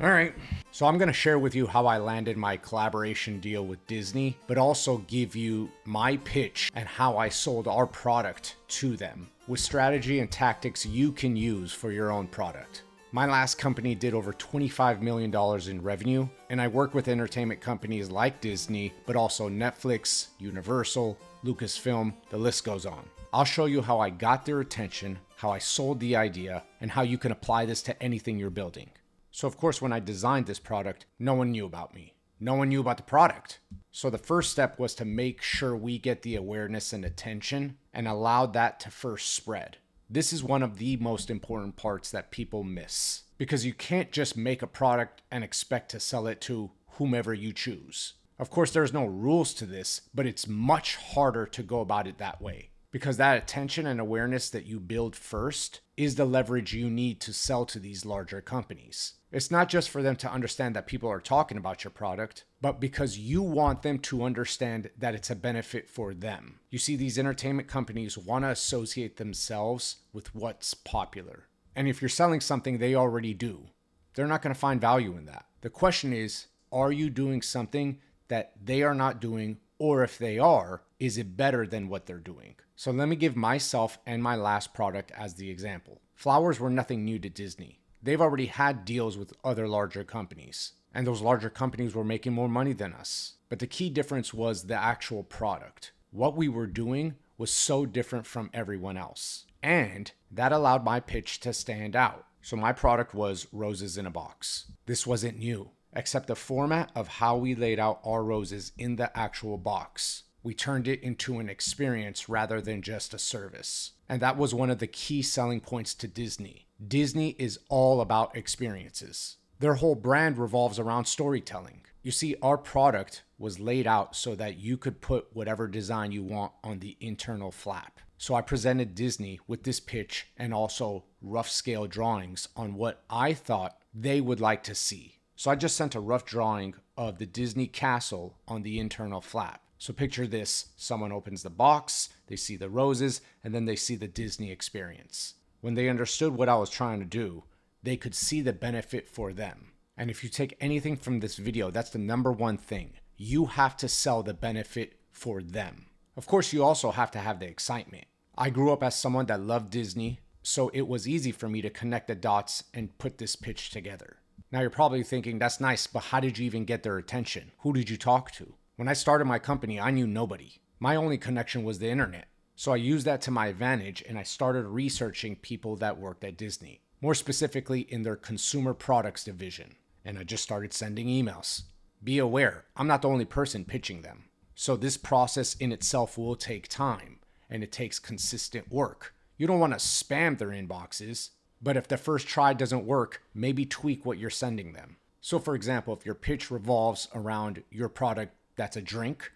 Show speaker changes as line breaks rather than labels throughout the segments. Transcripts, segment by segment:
All right, so I'm going to share with you how I landed my collaboration deal with Disney, but also give you my pitch and how I sold our product to them with strategy and tactics you can use for your own product. My last company did over $25 million in revenue, and I work with entertainment companies like Disney, but also Netflix, Universal, Lucasfilm, the list goes on. I'll show you how I got their attention, how I sold the idea, and how you can apply this to anything you're building. So of course, when I designed this product, no one knew about me. No one knew about the product. So the first step was to make sure we get the awareness and attention and allowed that to first spread. This is one of the most important parts that people miss because you can't just make a product and expect to sell it to whomever you choose. Of course, there's no rules to this, but it's much harder to go about it that way because that attention and awareness that you build first is the leverage you need to sell to these larger companies. It's not just for them to understand that people are talking about your product, but because you want them to understand that it's a benefit for them. You see, these entertainment companies want to associate themselves with what's popular. And if you're selling something they already do, they're not going to find value in that. The question is, are you doing something that they are not doing? Or if they are, is it better than what they're doing? So let me give myself and my last product as the example. Flowers were nothing new to Disney. They've already had deals with other larger companies, and those larger companies were making more money than us. But the key difference was the actual product. What we were doing was so different from everyone else, and that allowed my pitch to stand out. So my product was roses in a box. This wasn't new, except the format of how we laid out our roses in the actual box. We turned it into an experience rather than just a service. And that was one of the key selling points to Disney. Disney is all about experiences. Their whole brand revolves around storytelling. You see, our product was laid out so that you could put whatever design you want on the internal flap. So I presented Disney with this pitch and also rough scale drawings on what I thought they would like to see. So I just sent a rough drawing of the Disney castle on the internal flap. So picture this, someone opens the box, they see the roses, and then they see the Disney experience. When they understood what I was trying to do, they could see the benefit for them. And if you take anything from this video, that's the number one thing. You have to sell the benefit for them. Of course, you also have to have the excitement. I grew up as someone that loved Disney, so it was easy for me to connect the dots and put this pitch together. Now you're probably thinking, that's nice, but how did you even get their attention? Who did you talk to? When I started my company, I knew nobody. My only connection was the internet. So I used that to my advantage and I started researching people that worked at Disney, more specifically in their consumer products division. And I just started sending emails. Be aware, I'm not the only person pitching them. So this process in itself will take time and it takes consistent work. You don't want to spam their inboxes, but if the first try doesn't work, maybe tweak what you're sending them. So for example, if your pitch revolves around your product that's a drink,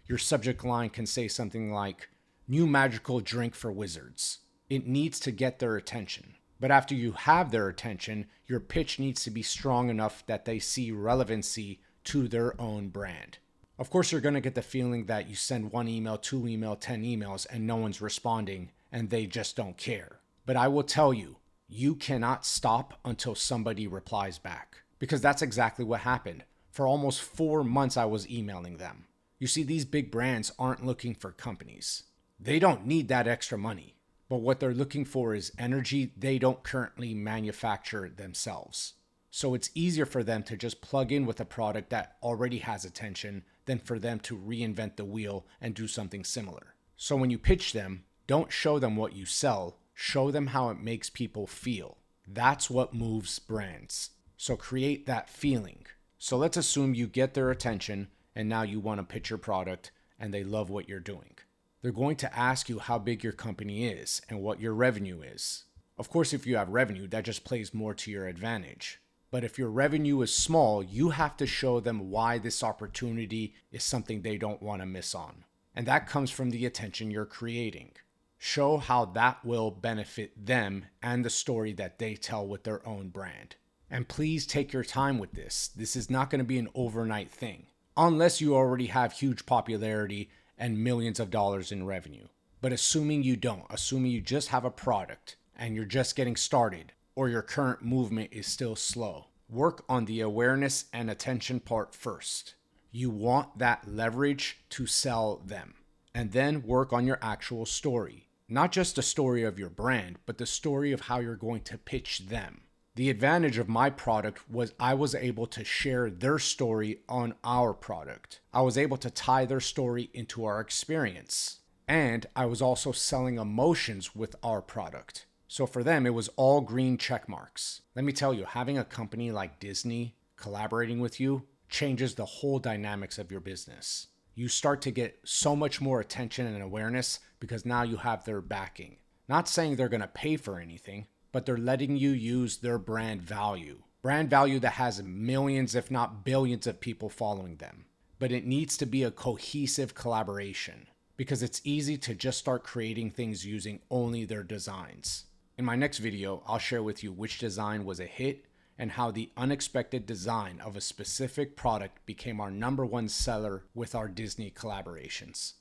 your subject line can say something like, new magical drink for wizards. It needs to get their attention. But after you have their attention, your pitch needs to be strong enough that they see relevancy to their own brand. Of course, you're going to get the feeling that you send 1 email, 2 emails, 10 emails, and no one's responding, and they just don't care. But I will tell you, you cannot stop until somebody replies back. Because that's exactly what happened. For almost 4 months, I was emailing them. You see, these big brands aren't looking for companies. They don't need that extra money. But what they're looking for is energy they don't currently manufacture themselves. So it's easier for them to just plug in with a product that already has attention than for them to reinvent the wheel and do something similar. So when you pitch them, don't show them what you sell. Show them how it makes people feel. That's what moves brands. So create that feeling. So let's assume you get their attention and now you want to pitch your product and they love what you're doing. They're going to ask you how big your company is and what your revenue is. Of course, if you have revenue, that just plays more to your advantage. But if your revenue is small, you have to show them why this opportunity is something they don't want to miss on. And that comes from the attention you're creating. Show how that will benefit them and the story that they tell with their own brand. And please take your time with this. This is not going to be an overnight thing, unless you already have huge popularity and millions of dollars in revenue. But assuming you don't, assuming you just have a product and you're just getting started, or your current movement is still slow, Work on the awareness and attention part first. You want that leverage to sell them. And then work on your actual story. Not just the story of your brand, but the story of how you're going to pitch them. The advantage of my product was I was able to share their story on our product. I was able to tie their story into our experience. And I was also selling emotions with our product. So for them, it was all green check marks. Let me tell you, having a company like Disney collaborating with you changes the whole dynamics of your business. You start to get so much more attention and awareness because now you have their backing. Not saying they're going to pay for anything, but they're letting you use their brand value. Brand value that has millions, if not billions of people following them. But it needs to be a cohesive collaboration because it's easy to just start creating things using only their designs. In my next video, I'll share with you which design was a hit and how the unexpected design of a specific product became our #1 seller with our Disney collaborations.